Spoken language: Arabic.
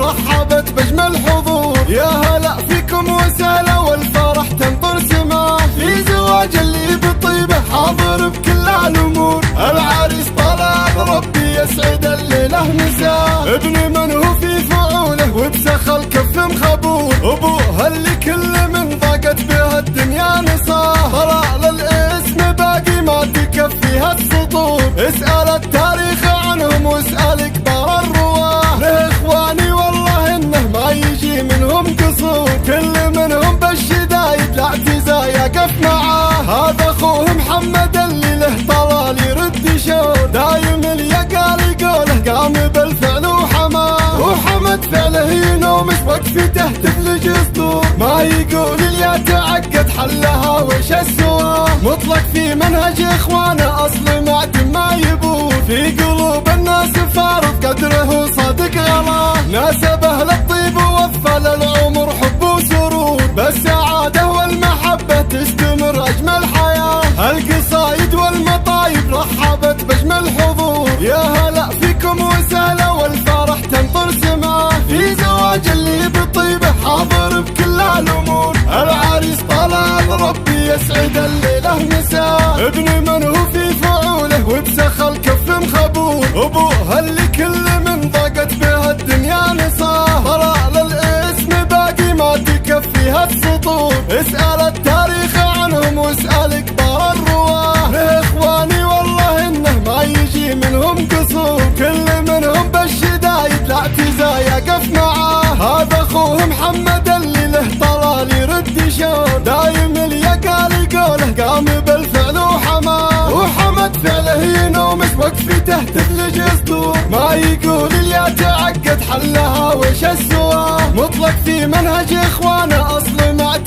رحبت بأجمل حضور. يا هلا فيكم وسهلا والفرح تنطر سماه، في زواج اللي بطيبه حاضر بكل الأمور. العريس طلال ربي يسعد الليلة مساه، ابن من هو في فعوله وبسخ الكف مخبور. أبوها اللي كل من ضاقت بها الدنيا نصاه، ترى للاسم باقي ما تكفيها السطور. اسأل التاريخ عنهم واسأل كبار الرواه، له اخواني والله انه ما يجي منهم قصور. كل منهم بالشدايد الاعتزاء يقف معاه، هذا اخوه محمد اللي له طلال يرد شور. دايم اليقال قوله قام بالفعل وحماه، وحمد فعله ينومس وقفته تفلج صدور. ما يقول اللي يتعقد حلها وش السواه، مطلق في منهج اخوانه اصل معدم ما يبور. في قلوب الناس فارض قدره صادق غلاه، ناسبه للطيب ووفى للعمر حب وسرور. بالسعاده والمحبه تستمر اجمل حياه، القصايد والمطايب رحبت باجمل حضور. يا هلا فيكم وسهلا والفرح تنطر سماه، في زواج اللي بطيبه حاضر بكل الامور. العريس طلال ربي يسعد الليله مساه، ابن من هو في فعوله وبسخ الكف مخبور. ابوها اللي كل من ضاقت بها الدنيا نصاه، ترى للاسم باقي ما تكفيها السطور. اسأل التاريخ عنهم واسأل كبار الرواه، له اخواني والله انه ما يجي منهم قصور. كل منهم بالشدايد الاعتزاء يقف معاه، هذا اخوه محمد اللي له طلال يرد شور. دايم اليقال قوله قام بالفعل وحماه، وحمد فعله ينومس وقفته تفلج صدور. ما يقول اللي يتعقد حلها وش السواه، مطلق في منهج اخوانه اصل معدم